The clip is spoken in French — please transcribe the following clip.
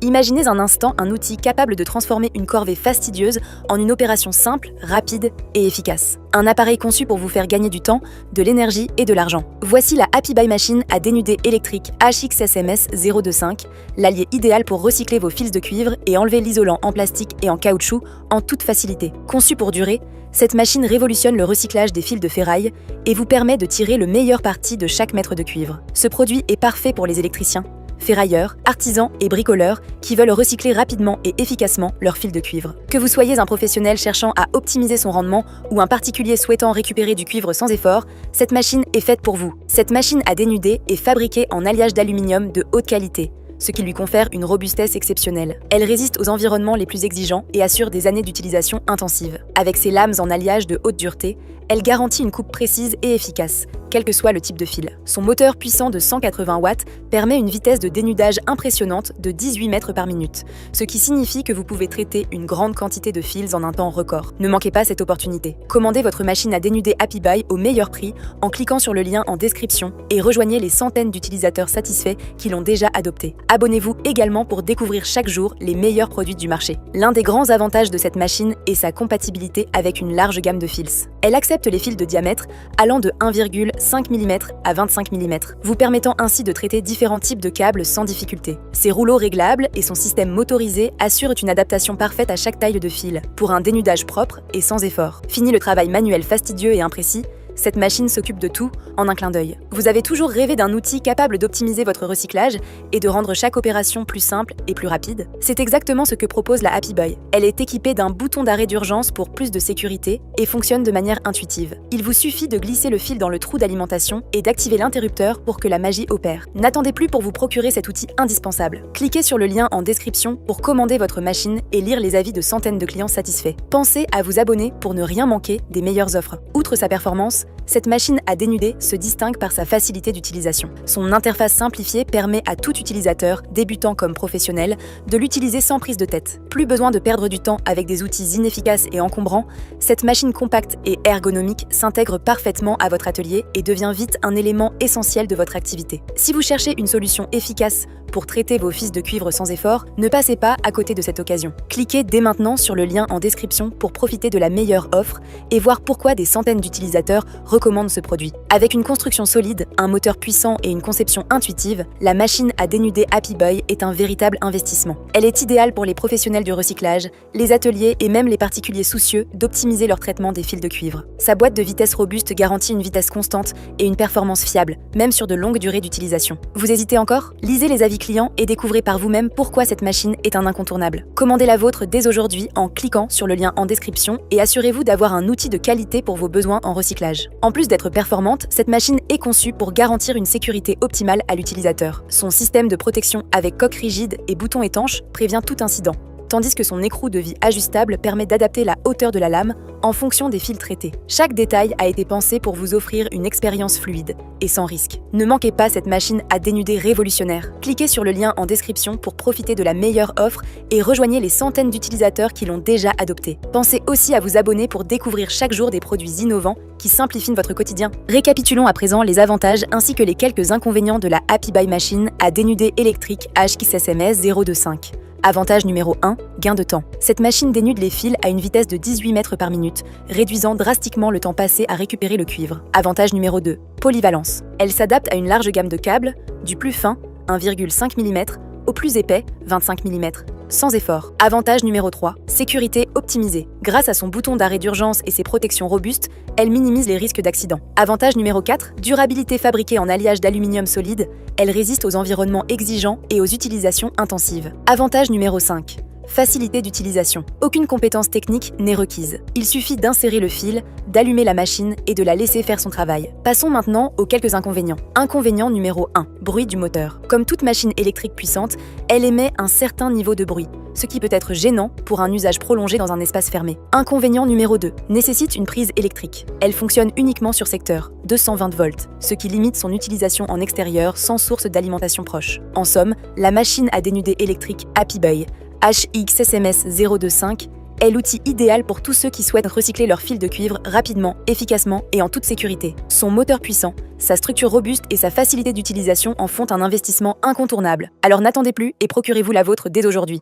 Imaginez un instant un outil capable de transformer une corvée fastidieuse en une opération simple, rapide et efficace. Un appareil conçu pour vous faire gagner du temps, de l'énergie et de l'argent. Voici la Happy Buy Machine à dénuder électrique HXSMS 025, l'allié idéal pour recycler vos fils de cuivre et enlever l'isolant en plastique et en caoutchouc en toute facilité. Conçue pour durer, cette machine révolutionne le recyclage des fils de ferraille et vous permet de tirer le meilleur parti de chaque mètre de cuivre. Ce produit est parfait pour les électriciens, ferrailleurs, artisans et bricoleurs qui veulent recycler rapidement et efficacement leurs fils de cuivre. Que vous soyez un professionnel cherchant à optimiser son rendement ou un particulier souhaitant récupérer du cuivre sans effort, cette machine est faite pour vous. Cette machine à dénuder est fabriquée en alliage d'aluminium de haute qualité, ce qui lui confère une robustesse exceptionnelle. Elle résiste aux environnements les plus exigeants et assure des années d'utilisation intensive. Avec ses lames en alliage de haute dureté, elle garantit une coupe précise et efficace, quel que soit le type de fil. Son moteur puissant de 180 watts permet une vitesse de dénudage impressionnante de 18 mètres par minute, ce qui signifie que vous pouvez traiter une grande quantité de fils en un temps record. Ne manquez pas cette opportunité. Commandez votre machine à dénuder Happy Buy au meilleur prix en cliquant sur le lien en description et rejoignez les centaines d'utilisateurs satisfaits qui l'ont déjà adopté. Abonnez-vous également pour découvrir chaque jour les meilleurs produits du marché. L'un des grands avantages de cette machine est sa compatibilité avec une large gamme de fils. Elle accepte les fils de diamètre allant de 1,5 mm à 25 mm, vous permettant ainsi de traiter différents types de câbles sans difficulté. Ses rouleaux réglables et son système motorisé assurent une adaptation parfaite à chaque taille de fil, pour un dénudage propre et sans effort. Fini le travail manuel fastidieux et imprécis, cette machine s'occupe de tout en un clin d'œil. Vous avez toujours rêvé d'un outil capable d'optimiser votre recyclage et de rendre chaque opération plus simple et plus rapide? C'est exactement ce que propose la Happy Buy. Elle est équipée d'un bouton d'arrêt d'urgence pour plus de sécurité et fonctionne de manière intuitive. Il vous suffit de glisser le fil dans le trou d'alimentation et d'activer l'interrupteur pour que la magie opère. N'attendez plus pour vous procurer cet outil indispensable. Cliquez sur le lien en description pour commander votre machine et lire les avis de centaines de clients satisfaits. Pensez à vous abonner pour ne rien manquer des meilleures offres. Outre sa performance, cette machine à dénuder se distingue par sa facilité d'utilisation. Son interface simplifiée permet à tout utilisateur, débutant comme professionnel, de l'utiliser sans prise de tête. Plus besoin de perdre du temps avec des outils inefficaces et encombrants, cette machine compacte et ergonomique s'intègre parfaitement à votre atelier et devient vite un élément essentiel de votre activité. Si vous cherchez une solution efficace pour traiter vos fils de cuivre sans effort, ne passez pas à côté de cette occasion. Cliquez dès maintenant sur le lien en description pour profiter de la meilleure offre et voir pourquoi des centaines d'utilisateurs recommandent ce produit. Avec une construction solide, un moteur puissant et une conception intuitive, la machine à dénuder Happy Buy est un véritable investissement. Elle est idéale pour les professionnels du recyclage, les ateliers et même les particuliers soucieux d'optimiser leur traitement des fils de cuivre. Sa boîte de vitesse robuste garantit une vitesse constante et une performance fiable, même sur de longues durées d'utilisation. Vous hésitez encore? Lisez les avis clients et découvrez par vous-même pourquoi cette machine est un incontournable. Commandez la vôtre dès aujourd'hui en cliquant sur le lien en description et assurez-vous d'avoir un outil de qualité pour vos besoins en recyclage. En plus d'être performante, cette machine est conçue pour garantir une sécurité optimale à l'utilisateur. Son système de protection avec coque rigide et bouton étanche prévient tout incident, tandis que son écrou de vie ajustable permet d'adapter la hauteur de la lame en fonction des fils traités. Chaque détail a été pensé pour vous offrir une expérience fluide et sans risque. Ne manquez pas cette machine à dénuder révolutionnaire. Cliquez sur le lien en description pour profiter de la meilleure offre et rejoignez les centaines d'utilisateurs qui l'ont déjà adoptée. Pensez aussi à vous abonner pour découvrir chaque jour des produits innovants qui simplifient votre quotidien. Récapitulons à présent les avantages ainsi que les quelques inconvénients de la Happy Buy Machine à dénuder électrique HXSMS 025. Avantage numéro 1, gain de temps. Cette machine dénude les fils à une vitesse de 18 mètres par minute, réduisant drastiquement le temps passé à récupérer le cuivre. Avantage numéro 2, polyvalence. Elle s'adapte à une large gamme de câbles, du plus fin, 1,5 mm, au plus épais, 25 mm, sans effort. Avantage numéro 3, sécurité optimisée. Grâce à son bouton d'arrêt d'urgence et ses protections robustes, elle minimise les risques d'accident. Avantage numéro 4, durabilité fabriquée en alliage d'aluminium solide, elle résiste aux environnements exigeants et aux utilisations intensives. Avantage numéro 5, facilité d'utilisation. Aucune compétence technique n'est requise. Il suffit d'insérer le fil, d'allumer la machine et de la laisser faire son travail. Passons maintenant aux quelques inconvénients. Inconvénient numéro 1, bruit du moteur. Comme toute machine électrique puissante, elle émet un certain niveau de bruit, ce qui peut être gênant pour un usage prolongé dans un espace fermé. Inconvénient numéro 2, nécessite une prise électrique. Elle fonctionne uniquement sur secteur, 220 volts, ce qui limite son utilisation en extérieur sans source d'alimentation proche. En somme, la machine à dénuder électrique Happy Buy HXSMS 025 est l'outil idéal pour tous ceux qui souhaitent recycler leur fil de cuivre rapidement, efficacement et en toute sécurité. Son moteur puissant, sa structure robuste et sa facilité d'utilisation en font un investissement incontournable. Alors n'attendez plus et procurez-vous la vôtre dès aujourd'hui.